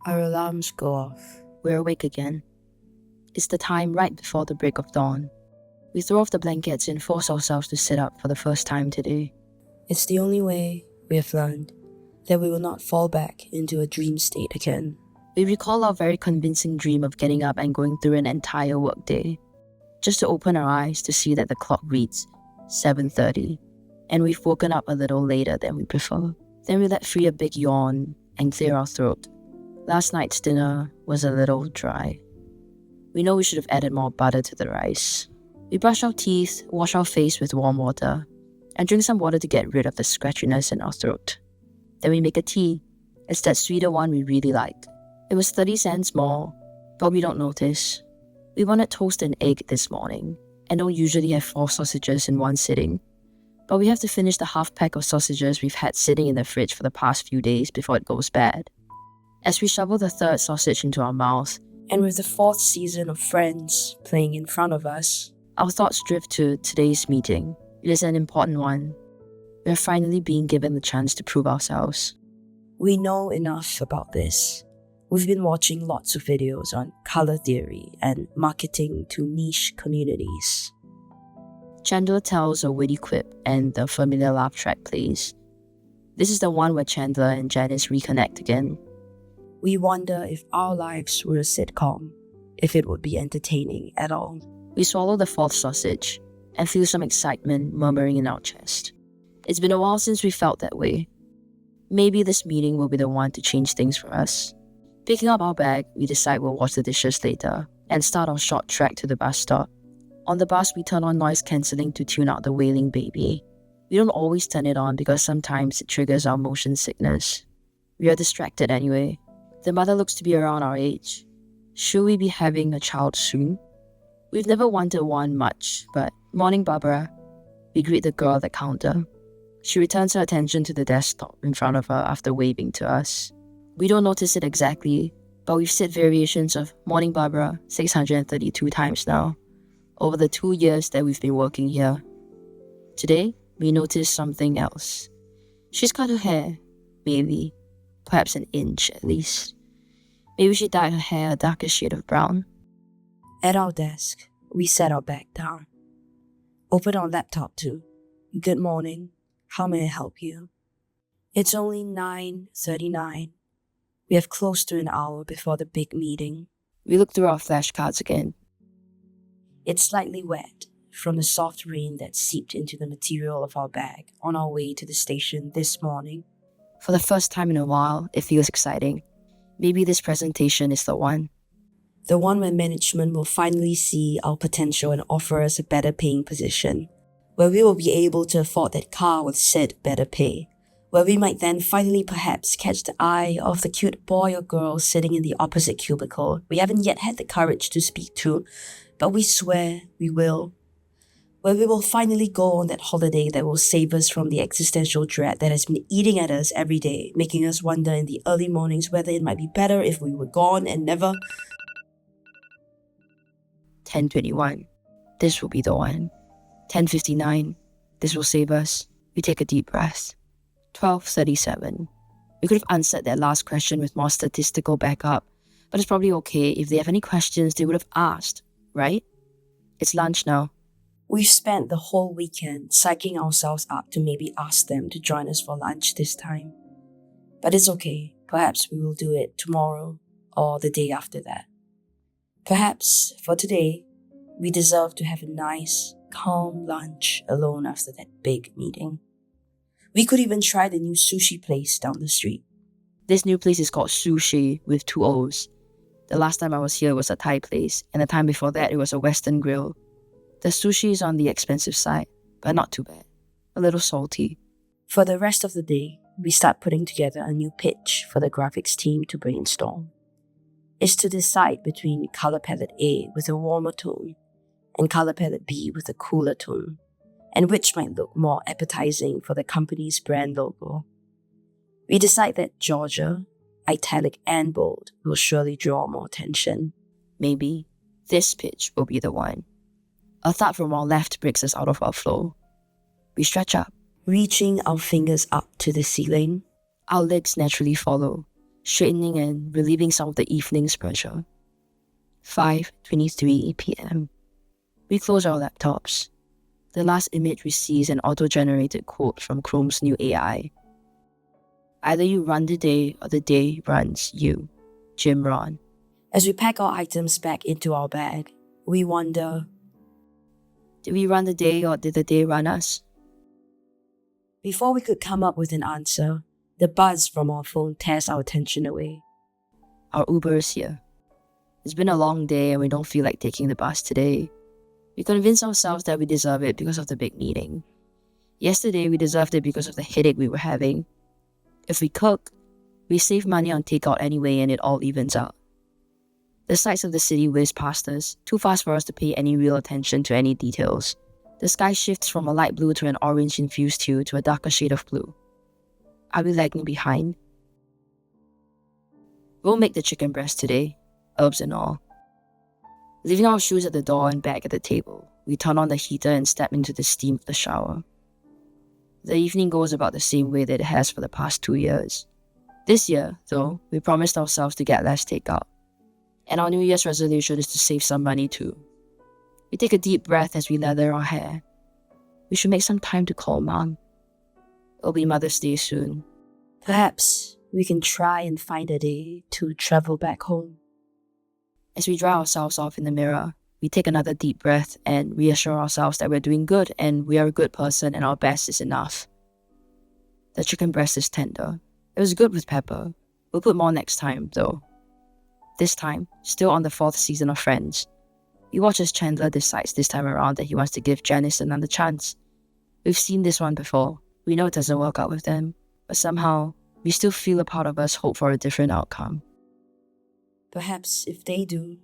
Our alarms go off. We're awake again. It's the time right before the break of dawn. We throw off the blankets and force ourselves to sit up for the first time today. It's the only way we have learned that we will not fall back into a dream state again. We recall our very convincing dream of getting up and going through an entire workday, just to open our eyes to see that the clock reads 7:30, and we've woken up a little later than we prefer. Then we let free a big yawn and clear our throat. Last night's dinner was a little dry. We know we should have added more butter to the rice. We brush our teeth, wash our face with warm water, and drink some water to get rid of the scratchiness in our throat. Then we make a tea. It's that sweeter one we really like. It was 30 cents more, but we don't notice. We wanted toast and egg this morning, and don't usually have 4 sausages in one sitting. But we have to finish the half pack of sausages we've had sitting in the fridge for the past few days before it goes bad. As we shovel the 3rd sausage into our mouth, and with the 4th season of Friends playing in front of us, our thoughts drift to today's meeting. It is an important one. We are finally being given the chance to prove ourselves. We know enough about this. We've been watching lots of videos on color theory and marketing to niche communities. Chandler tells a witty quip and the familiar laugh track plays. This is the one where Chandler and Janice reconnect again. We wonder if our lives were a sitcom, if it would be entertaining at all. We swallow the 4th sausage and feel some excitement murmuring in our chest. It's been a while since we felt that way. Maybe this meeting will be the one to change things for us. Picking up our bag, we decide we'll wash the dishes later and start our short trek to the bus stop. On the bus, we turn on noise cancelling to tune out the wailing baby. We don't always turn it on because sometimes it triggers our motion sickness. We are distracted anyway. The mother looks to be around our age. Should we be having a child soon? We've never wanted one much, but morning, Barbara. We greet the girl at the counter. She returns her attention to the desktop in front of her after waving to us. We don't notice it exactly, but we've said variations of Morning Barbara 632 times now, over the 2 years that we've been working here. Today, we notice something else. She's cut her hair, maybe, perhaps an inch at least. Maybe she dyed her hair a darker shade of brown. At our desk, we set our bag down. Open our laptop too. Good morning. How may I help you? It's only 9:39. We have close to an hour before the big meeting. We look through our flashcards again. It's slightly wet from the soft rain that seeped into the material of our bag on our way to the station this morning. For the first time in a while, it feels exciting. Maybe this presentation is the one. The one where management will finally see our potential and offer us a better paying position, where we will be able to afford that car with said better pay, where we might then finally perhaps catch the eye of the cute boy or girl sitting in the opposite cubicle we haven't yet had the courage to speak to, but we swear we will. Where we will finally go on that holiday that will save us from the existential dread that has been eating at us every day, making us wonder in the early mornings whether it might be better if we were gone and never... 10:21. This will be the one. 10:59. This will save us. We take a deep breath. 12:37. We could have answered that last question with more statistical backup, but it's probably okay. If they have any questions, they would have asked, right? It's lunch now. We've spent the whole weekend psyching ourselves up to maybe ask them to join us for lunch this time. But it's okay. Perhaps we will do it tomorrow or the day after that. Perhaps for today, we deserve to have a nice, calm lunch alone after that big meeting. We could even try the new sushi place down the street. This new place is called Sushi with 2 O's. The last time I was here was a Thai place, and the time before that it was a Western grill. The sushi is on the expensive side, but not too bad. A little salty. For the rest of the day, we start putting together a new pitch for the graphics team to brainstorm. It's to decide between color palette A with a warmer tone and color palette B with a cooler tone, and which might look more appetizing for the company's brand logo. We decide that Georgia, italic and bold, will surely draw more attention. Maybe this pitch will be the one. A thought from our left breaks us out of our flow. We stretch up, reaching our fingers up to the ceiling. Our legs naturally follow, straightening and relieving some of the evening's pressure. 5:23 p.m. We close our laptops. The last image we see is an auto-generated quote from Chrome's new AI. Either you run the day or the day runs you. Jim Rohn. As we pack our items back into our bag, we wonder, did we run the day or did the day run us? Before we could come up with an answer, the buzz from our phone tears our attention away. Our Uber is here. It's been a long day and we don't feel like taking the bus today. We convince ourselves that we deserve it because of the big meeting. Yesterday, we deserved it because of the headache we were having. If we cook, we save money on takeout anyway and it all evens out. The sights of the city whiz past us, too fast for us to pay any real attention to any details. The sky shifts from a light blue to an orange-infused hue to a darker shade of blue. Are we lagging behind? We'll make the chicken breast today, herbs and all. Leaving our shoes at the door and bag at the table, we turn on the heater and step into the steam of the shower. The evening goes about the same way that it has for the past 2 years. This year, though, we promised ourselves to get less takeout. And our New Year's resolution is to save some money too. We take a deep breath as we lather our hair. We should make some time to call Mom. It'll be Mother's Day soon. Perhaps we can try and find a day to travel back home. As we dry ourselves off in the mirror, we take another deep breath and reassure ourselves that we're doing good and we are a good person and our best is enough. The chicken breast is tender. It was good with pepper. We'll put more next time, though. This time, still on the 4th season of Friends. We watch as Chandler decides this time around that he wants to give Janice another chance. We've seen this one before. We know it doesn't work out with them, but somehow, we still feel a part of us hope for a different outcome. Perhaps if they do,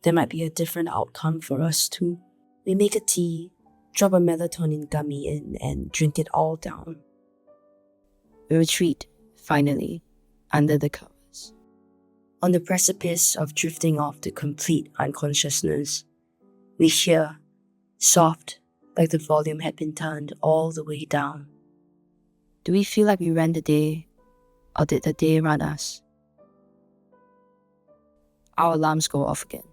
there might be a different outcome for us too. We make a tea, drop a melatonin gummy in, and drink it all down. We retreat, finally, under the covers. On the precipice of drifting off to complete unconsciousness, we hear, soft, like the volume had been turned all the way down. Do we feel like we ran the day, or did the day run us? Our alarms go off again.